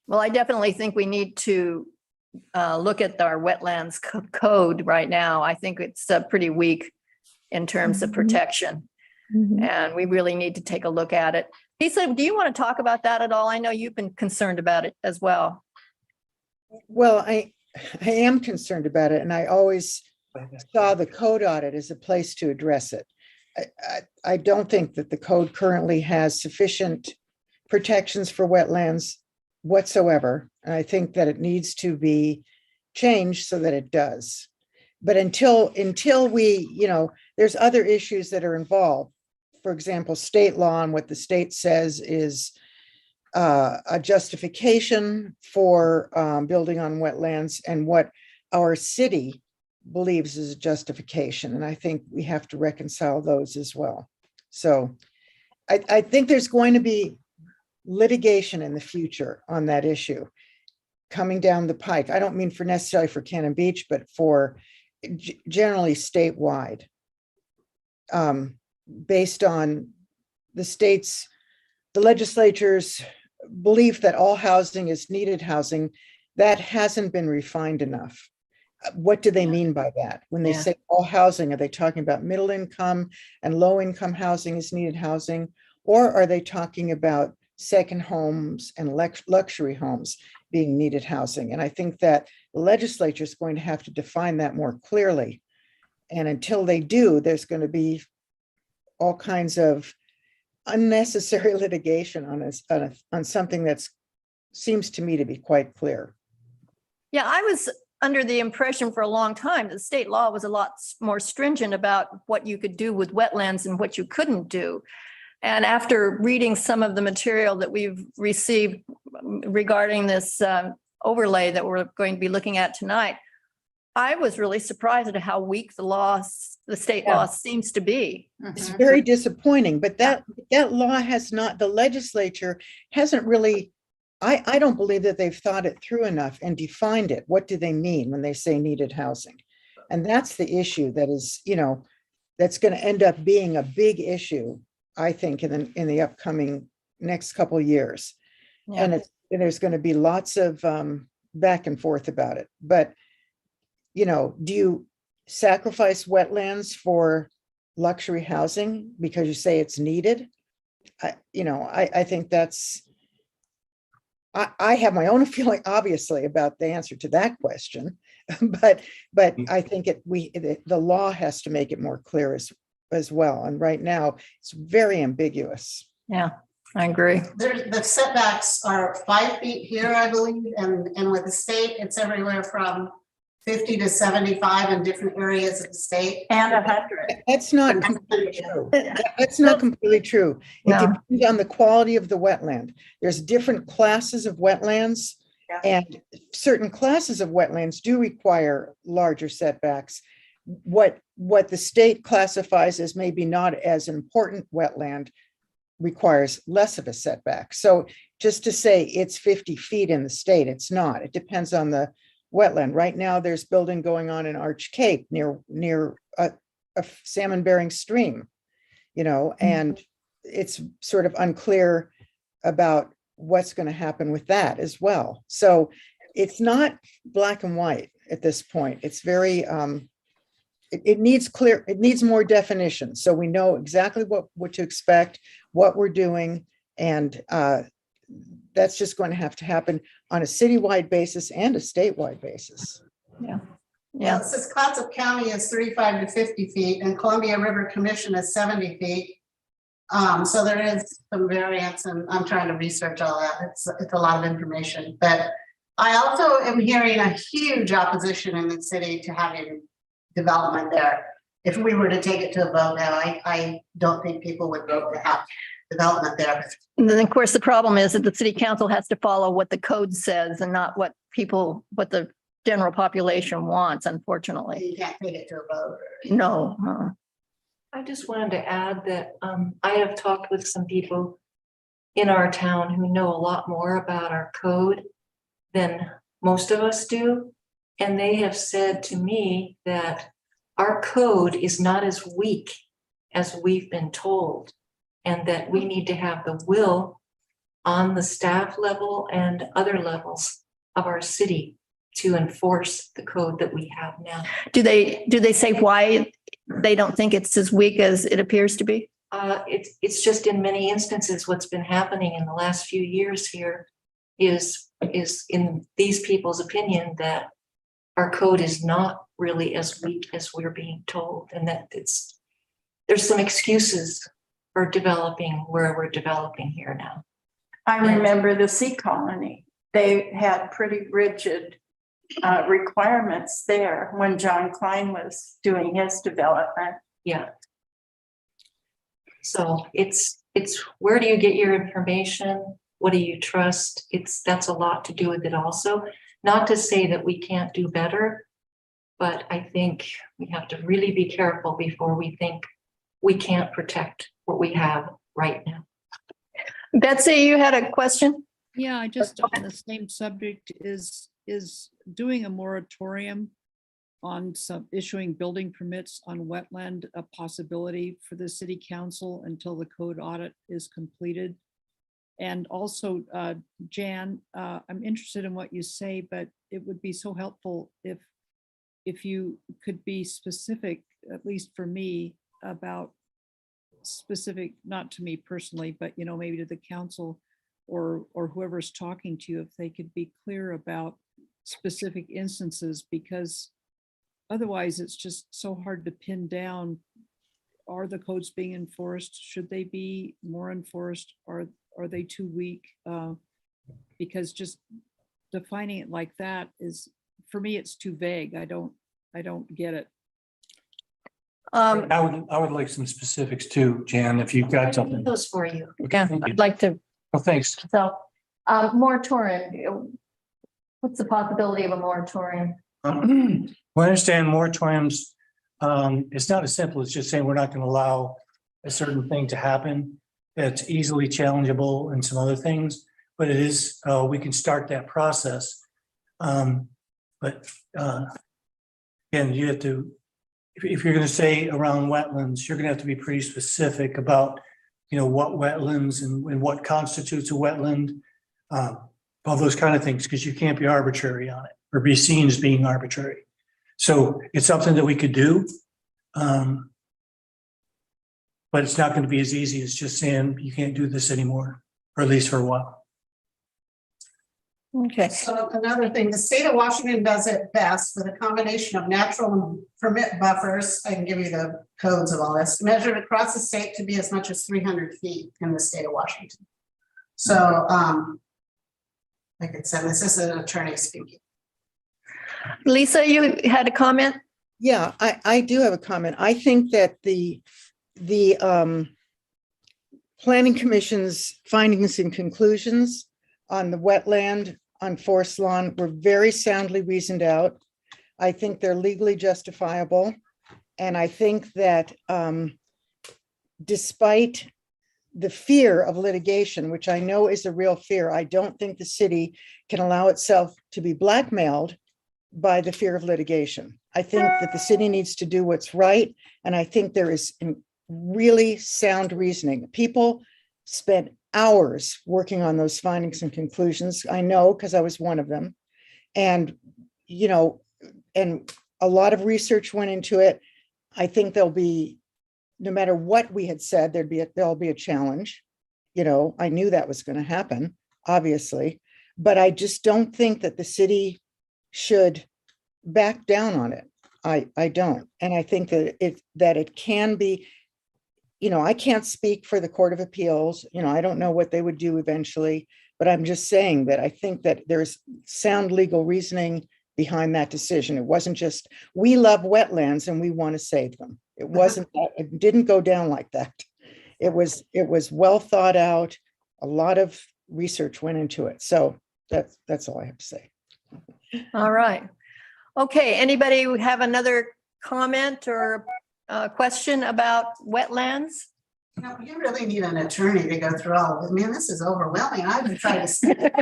Well, I definitely think we need to look at our wetlands code right now. I think it's pretty weak in terms of protection. And we really need to take a look at it. Lisa, do you want to talk about that at all? I know you've been concerned about it as well. Well, I am concerned about it, and I always saw the code audit as a place to address it. I don't think that the code currently has sufficient protections for wetlands whatsoever. And I think that it needs to be changed so that it does. But until we, there's other issues that are involved. For example, state law and what the state says is a justification for building on wetlands and what our city believes is a justification. And I think we have to reconcile those as well. So I think there's going to be litigation in the future on that issue coming down the pike. I don't mean for necessarily for Cannon Beach, but for generally statewide, based on the legislature's belief that all housing is needed housing. That hasn't been refined enough. What do they mean by that? When they say all housing, are they talking about middle income and low income housing is needed housing? Or are they talking about second homes and luxury homes being needed housing? And I think that the legislature is going to have to define that more clearly. And until they do, there's going to be all kinds of unnecessary litigation on something that seems to me to be quite clear. Yeah, I was under the impression for a long time that state law was a lot more stringent about what you could do with wetlands and what you couldn't do. And after reading some of the material that we've received regarding this overlay that we're going to be looking at tonight, I was really surprised at how weak the state law seems to be. It's very disappointing, but that law has not, the legislature hasn't really, I don't believe that they've thought it through enough and defined it. What do they mean when they say needed housing? And that's the issue that is, that's going to end up being a big issue, I think, in the upcoming next couple of years. Yeah. And there's going to be lots of back and forth about it. But, do you sacrifice wetlands for luxury housing because you say it's needed? I think that's, I have my own feeling, obviously, about the answer to that question, but I think the law has to make it more clear as well. And right now it's very ambiguous. Yeah, I agree. The setbacks are 5 feet here, I believe, and with the state, it's everywhere from 50 to 75 in different areas of the state. And 100. That's not completely true. That's not completely true. It depends on the quality of the wetland. There's different classes of wetlands, and certain classes of wetlands do require larger setbacks. What the state classifies as maybe not as important wetland requires less of a setback. So just to say it's 50 feet in the state, it's not. It depends on the wetland. Right now, there's building going on in Arch Cape near a salmon bearing stream, and it's sort of unclear about what's going to happen with that as well. So it's not black and white at this point. It's very, it needs more definition. So we know exactly what to expect, what we're doing, and that's just going to have to happen on a citywide basis and a statewide basis. Yeah, it says Clatsop County is 35 to 50 feet and Columbia River Commission is 70 feet. So there is some variance, and I'm trying to research all that. It's a lot of information, but I also am hearing a huge opposition in the city to having development there. If we were to take it to a vote now, I don't think people would vote to have development there. And then, of course, the problem is that the city council has to follow what the code says and not what the general population wants, unfortunately. You can't take it to a vote. No. I just wanted to add that I have talked with some people in our town who know a lot more about our code than most of us do. And they have said to me that our code is not as weak as we've been told, and that we need to have the will on the staff level and other levels of our city to enforce the code that we have now. Do they say why they don't think it's as weak as it appears to be? It's just in many instances what's been happening in the last few years here is in these people's opinion that our code is not really as weak as we're being told, and that there's some excuses for developing where we're developing here now. I remember the Sea Colony. They had pretty rigid requirements there when John Klein was doing his development. Yeah. So it's where do you get your information? what do you trust? That's a lot to do with it also. Not to say that we can't do better, but I think we have to really be careful before we think we can't protect what we have right now. Betsy, you had a question? Yeah, I just, on the same subject, is doing a moratorium on some issuing building permits on wetland a possibility for the city council until the code audit is completed? And also, Jan, I'm interested in what you say, but it would be so helpful if you could be specific, at least for me, about specific, not to me personally, but maybe to the council or whoever's talking to you, if they could be clear about specific instances, because otherwise it's just so hard to pin down. Are the codes being enforced? Should they be more enforced? Are they too weak? Because just defining it like that is, for me, it's too vague. I don't get it. I would like some specifics too, Jan, if you've got something. Those for you. Yeah, I'd like to. Well, thanks. So, moratorium, what's the possibility of a moratorium? We understand moratoriums, it's not as simple as just saying we're not going to allow a certain thing to happen. It's easily challengeable and some other things, but it is, we can start that process. But again, you have to, if you're going to say around wetlands, you're going to have to be pretty specific about, what wetlands and what constitutes a wetland, all those kind of things, because you can't be arbitrary on it or be seen as being arbitrary. So it's something that we could do, but it's not going to be as easy as just saying you can't do this anymore, or at least for a while. Okay. So another thing, the state of Washington does it best with a combination of natural and permit buffers. I can give you the codes of all this, measured across the state to be as much as 300 feet in the state of Washington. So, like I said, this is an attorney speaking. Lisa, you had a comment? Yeah, I do have a comment. I think that the Planning Commission's findings and conclusions on the wetland, on forest lawn were very soundly reasoned out. I think they're legally justifiable. And I think that despite the fear of litigation, which I know is a real fear, I don't think the city can allow itself to be blackmailed by the fear of litigation. I think that the city needs to do what's right. And I think there is really sound reasoning. People spent hours working on those findings and conclusions. I know, because I was one of them. And, and a lot of research went into it. I think there'll be, no matter what we had said, there'll be a challenge. I knew that was going to happen, obviously, but I just don't think that the city should back down on it. I don't. And I think that it can be, I can't speak for the Court of Appeals. I don't know what they would do eventually, but I'm just saying that I think that there's sound legal reasoning behind that decision. It wasn't just, we love wetlands and we want to save them. It wasn't that, it didn't go down like that. It was well thought out. A lot of research went into it. So that's all I have to say. All right. Okay, anybody have another comment or question about wetlands? You really need an attorney to go through all of it. Man, this is overwhelming. I've been trying to.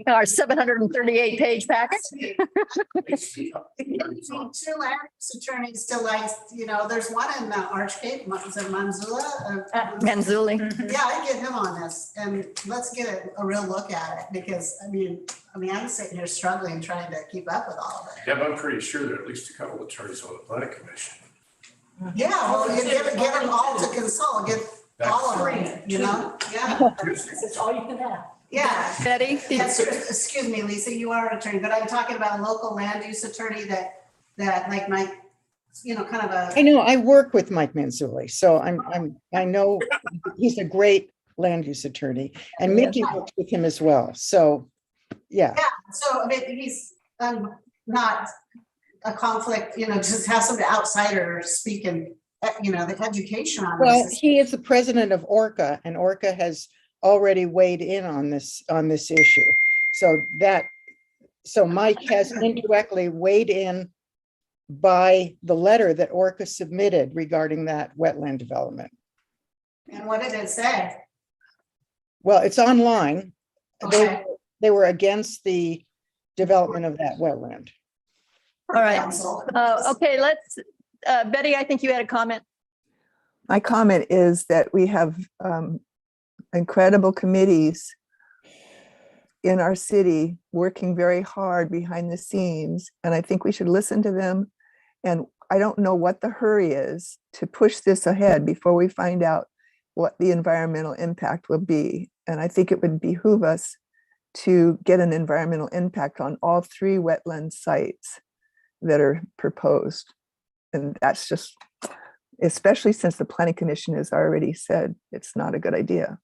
Our 738-page packet. Two land use attorneys to there's one in Archgate, was it Manzula? Manzuli. Yeah, I get him on this and let's get a real look at it because I'm sitting here struggling trying to keep up with all of it. Yeah, but I'm pretty sure there are at least a couple of attorneys on the planning commission. Yeah, well, you get them all to consult, get all of them, Yeah. That's all you can have. Yeah. Betty? Excuse me, Lisa, you are an attorney, but I'm talking about a local land use attorney that like Mike, kind of a. I know, I work with Mike Manzulli, so I know he's a great land use attorney, and Mickey works with him as well. So, yeah. Yeah, so he's not a conflict, just have some outsider speaking, the education on Well, this. he is the president of ORCA, and ORCA has already weighed in on this issue. So Mike has indirectly weighed in by the letter that Orca submitted regarding that wetland development. And what did it say? Well, it's online. Okay. They were against the development of that wetland. All right. Okay, let's, Betty, I think you had a comment. My comment is that we have incredible committees in our city working very hard behind the scenes, and I think we should listen to them. And I don't know what the hurry is to push this ahead before we find out what the environmental impact will be. And I think it would behoove us to get an environmental impact on all 3 wetland sites that are proposed. And that's just, especially since the Planning Commission has already said it's not a good idea.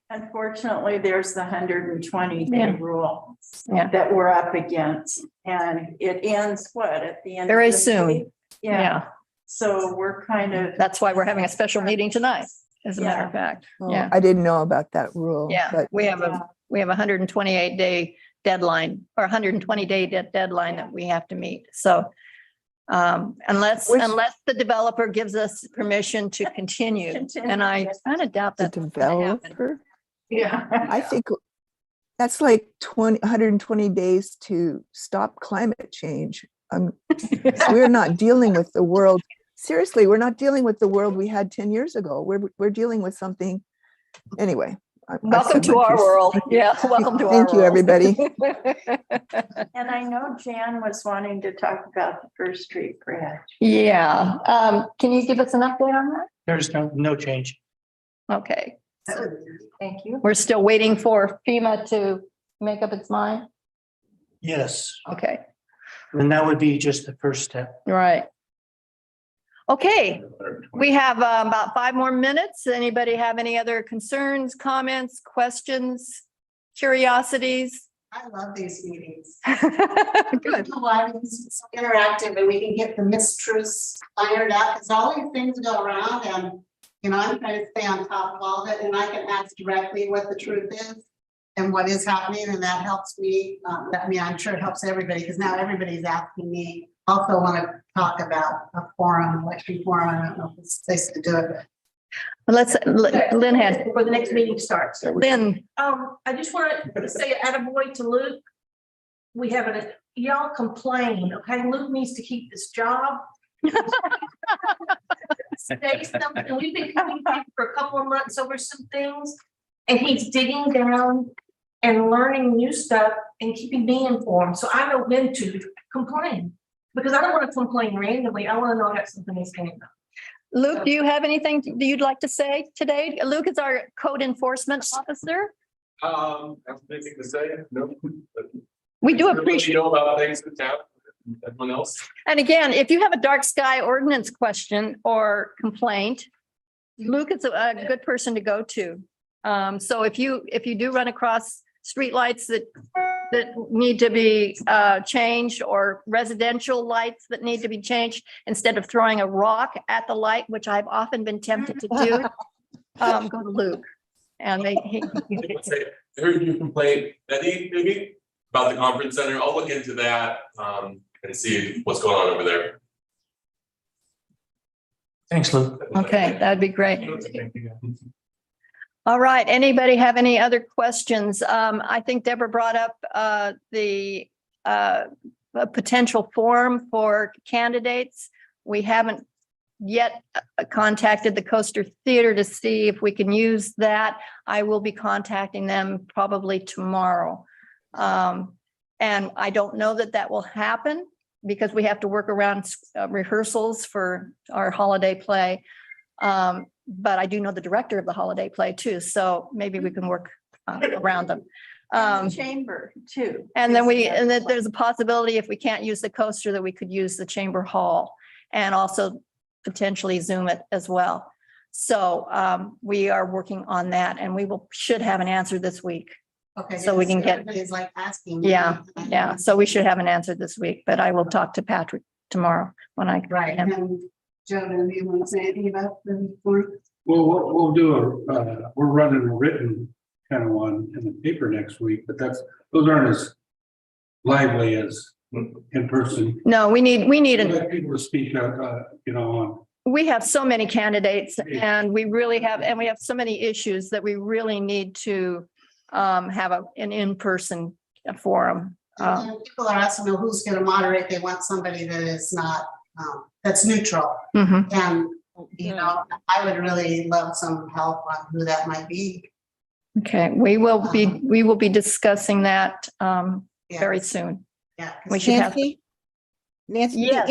Unfortunately, there's the 120 day Yeah. rule Yeah. that we're up against, and it ends what, at the end? of Very this soon. week? Yeah, Yeah. so we're kind of. That's why we're having a special meeting tonight, as a matter of fact. Oh, Yeah. I didn't know about that rule. Yeah, But we have a 128-day deadline, or 120-day deadline that we have to meet. So unless the developer gives us permission to continue, and I kind of doubt the that's gonna happen. developer, Yeah. I think that's like 120 days to stop climate change. We're not dealing with the world. Seriously, we're not dealing with the world we had 10 years ago. We're dealing with something. Anyway. Welcome to our world. Yeah, welcome to our world. Thank you, everybody. And I know Jan was wanting to talk about the First Street Bridge. Yeah, can you give us an update on that? There's no change. Okay, Thank you. we're still waiting for FEMA to make up its mind. Yes, Okay, and that would be just the first step. right. Okay, we have about 5 more minutes. Anybody have any other concerns, comments, questions, curiosities? I love these meetings. Good. It's so interactive and we can get the mistruths ironed out, because all these things go around and, you know, I'm trying to stay on top of all of it, and I can ask directly what the truth is and what is happening, and that helps me. I mean, I'm sure it helps everybody, because now everybody's asking me. Also want to talk about a forum, election forum. I don't know if it's safe to do it. Let's, Lynn had, Before the next meeting starts. Lynn, I just want to say attaboy to Luke. We have y'all complain, okay? Luke needs to keep this job. Say something. We've been coming back for a couple of months over some things, and he's digging down and learning new stuff and keeping me informed. So I know when to complain, because I don't want to complain randomly. I want to know I got something he's saying about. Luke, do you have anything you'd like to say today? Luke is our code enforcement officer. Have anything to say? No. We do Everybody appreciate. know about things in town, everyone else. And again, if you have a dark sky ordinance question or complaint, Luke is a good person to go to. So if you do run across streetlights that need to be changed, or residential lights that need to be changed, instead of throwing a rock at the light, which I've often been tempted to do, go to Luke. And I heard you complain, Betty, maybe about the conference center. I'll look into that and see what's going on over there. Thanks, Luke. Okay, that'd be great. All right, anybody have any other questions? I think Deborah brought up the a potential forum for candidates. We haven't yet contacted the Coaster Theater to see if we can use that. I will be contacting them probably tomorrow. And I don't know that will happen, because we have to work around rehearsals for our holiday play. But I do know the director of the holiday play too, so maybe we can work around them. Chamber too. And then there's a possibility, if we can't use the coaster, that we could use the chamber hall and also potentially Zoom it as well. So we are working on that, and we should have an answer this week. Okay. So we can get. Everybody's like asking. me. Yeah. So we should have an answer this week, but I will talk to Patrick tomorrow when I. Right. And Joe, do you want to say anything about the forum? Well, we'll do we're running a written kind of one in the paper next week, but those aren't as lively as in person. No, we need Let people to speak out, on. we have so many candidates and we have so many issues that we really need to have an in-person forum. And then people are asking who's gonna moderate. They want somebody that is not, that's neutral. Mhm. And, I would really love some help on who that might be. Okay, we will be discussing that very Yes. soon. Yeah. 'cause We should have, Nancy, Yes.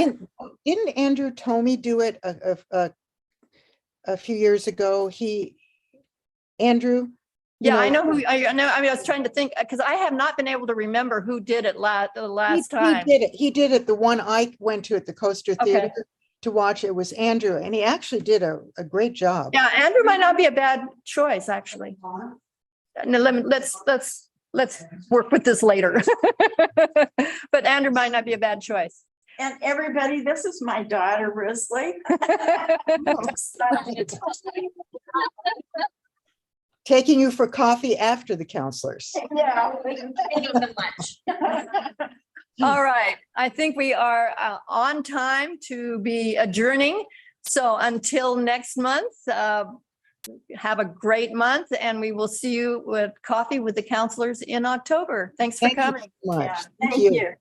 didn't Andrew Tomey do it a few years ago? Andrew? yeah, I know who, I know, I was trying to think, because I have not been able to remember who did it the last time. He did it, the one I went to at the Coaster Okay. Theater to watch. It was Andrew, and he actually did a great job. Yeah, Andrew might not be a bad choice, actually. No, let's work with this later. But Andrew might not be a bad choice. And everybody, this is my daughter, Risley. Taking you for coffee after the counselors. Yeah. All right, I think we are on time to be adjourning. So until next month, have a great month and we will see you with coffee with the counselors in October. Thanks for Thank you coming. so much. Thank you.